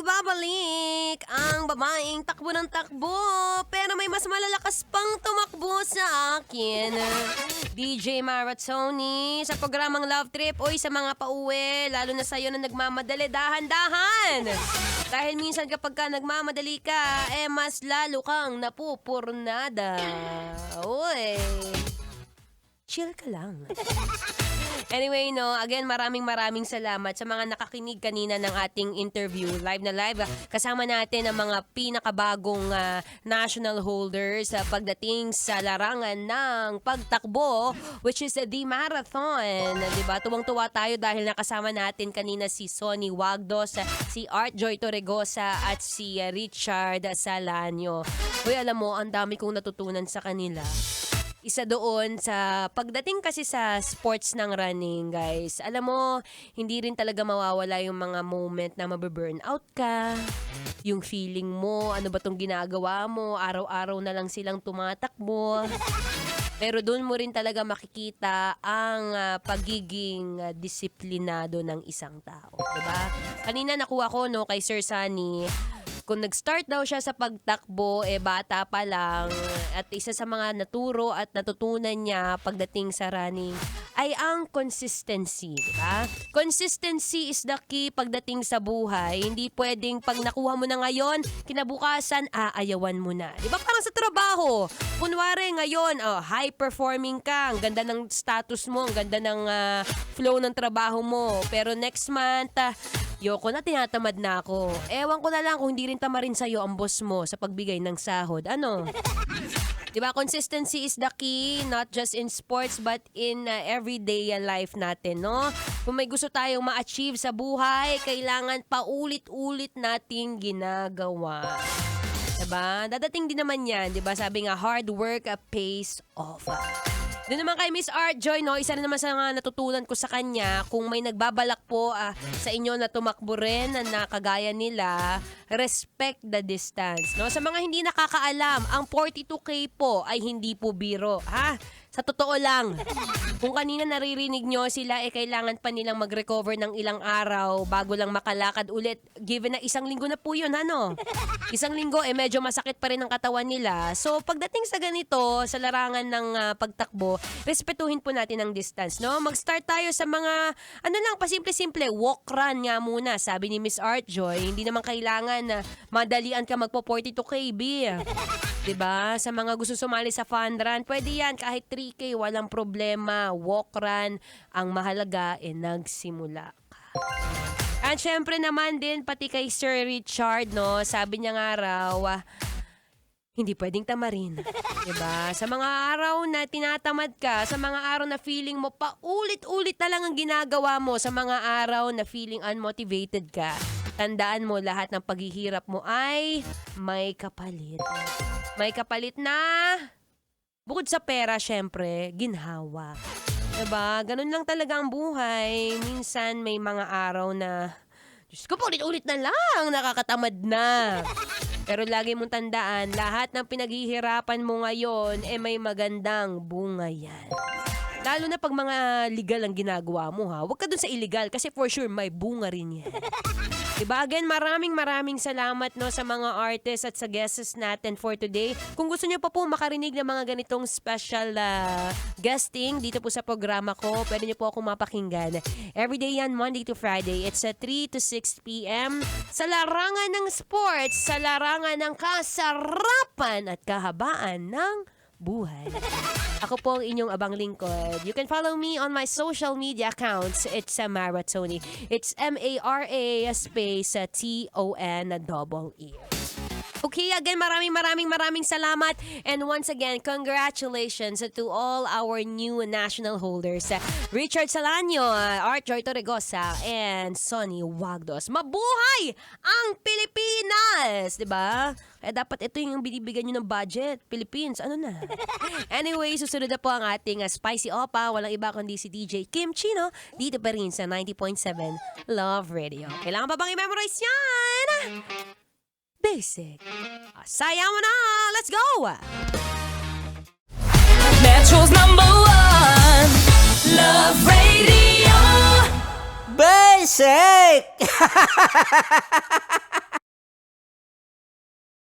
Nagbabalik ang babaeng takbo ng takbo pero may mas malalakas pang tumakbo sa akin. DJ Maratoni sa programang Love Trip. Oy, sa mga pauwi, lalo na sa'yo na nagmamadali, dahan-dahan. Dahil minsan kapag ka nagmamadali ka, mas lalo kang napupurnada. Uy, chill ka lang. Anyway, again, maraming salamat sa mga nakakinig kanina ng ating interview. Live na live. Kasama natin ang mga pinakabagong national holders pagdating sa larangan ng pagtakbo, which is the marathon. Diba? Tuwang-tuwa tayo dahil nakasama natin kanina si Sonny Wagdos, si Art Joy Torregosa at si Richard Salanio. Uy, alam mo, ang dami kong natutunan sa kanila. Isa doon sa pagdating kasi sa sports ng running, guys. Alam mo, hindi rin talaga mawawala yung mga moment na mababurn out ka. Yung feeling mo, ano ba tong ginagawa mo? Araw-araw na lang silang tumatakbo. Pero doon mo rin talaga makikita ang pagiging disiplinado ng isang tao. Diba? Kanina nakuha ko kay Sir Sunny, kung nag-start daw siya sa pagtakbo, bata pa lang, at isa sa mga naturo at natutunan niya pagdating sa running ay ang consistency, diba? Consistency is the key pagdating sa buhay. Hindi pwedeng pag nakuha mo na ngayon, kinabukasan, aayawan mo na. Diba parang sa trabaho? Kunwari ngayon, high performing ka, ang ganda ng status mo, ang ganda ng flow ng trabaho mo. Pero next month, yoko na, tinatamad na ako. Ewan ko na lang kung hindi rin tama rin sa'yo ang boss mo sa pagbigay ng sahod. Ano? Diba? Consistency is the key, not just in sports but in everyday life natin, no? Kung may gusto tayong ma-achieve sa buhay, kailangan paulit-ulit nating ginagawa. Diba? Dadating din naman yan, diba? Sabi nga, hard work pays off. Doon naman kay Miss Art Joy, isa na naman sa mga natutunan ko sa kanya, kung may nagbabalak po sa inyo na tumakbo rin na kagaya nila, respect the distance. No? Sa mga hindi nakakaalam, ang 42K po ay hindi po biro. Sa totoo lang, kung kanina naririnig nyo sila, kailangan pa nilang mag-recover ng ilang araw bago lang makalakad ulit. Given na 1 linggo na po yun, 1 linggo, medyo masakit pa rin ang katawan nila. So, pagdating sa ganito, sa larangan ng pagtakbo, respetuhin po natin ang distance, no? Mag-start tayo sa mga, pasimple-simple, walk run nga muna, sabi ni Miss Art Joy. Hindi naman kailangan na madalian ka magpo-42 KB. Diba? Sa mga gusto sumali sa fun run, pwede yan, kahit 3K, walang problema. Walk run, ang mahalaga, nagsimula ka. At syempre naman din, pati kay Sir Richard, sabi niya nga raw, hindi pwedeng tamarin. Diba? Sa mga araw na tinatamad ka, sa mga araw na feeling mo paulit-ulit na lang ang ginagawa mo, sa mga araw na feeling unmotivated ka, tandaan mo lahat ng paghihirap mo ay may kapalit. May kapalit na, bukod sa pera, syempre, ginhawa. Diba? Ganun lang talaga ang buhay. Minsan may mga araw na, Diyos ko, ulit-ulit na lang, nakakatamad na. Pero lagi mong tandaan, lahat ng pinaghihirapan mo ngayon, may magandang bunga yan. Lalo na pag mga legal ang ginagawa mo, huwag ka dun sa illegal kasi for sure may bunga rin yan. Diba? Again, maraming salamat sa mga artists at sa guests natin for today. Kung gusto niyo pa po makarinig ng mga ganitong special guesting dito po sa programa ko, pwede niyo po akong mapakinggan. Everyday yan, Monday to Friday. It's 3 to 6 p.m. sa larangan ng sports, sa larangan ng kasarapan at kahabaan ng buhay. Ako po ang inyong abang lingkod. You can follow me on my social media accounts. It's Maratoni. It's M-A-R-A space T-O-N-E. Okay, again, maraming salamat. And once again, congratulations to all our new national holders. Richard Salanio, Art Joy Torregosa, and Sonny Wagdos. Mabuhay ang Pilipinas! Diba? Kaya dapat ito yung binibigyan nyo ng budget. Philippines, ano na? Anyway, susunod na po ang ating Spicy Opa. Walang iba kundi si DJ Kim Chino. Dito pa rin sa 90.7 Love Radio. Kailangan pa bang i-memorize yan? Basic. Sayang mo na! Let's go! Metro's #1 Love Radio. Basic!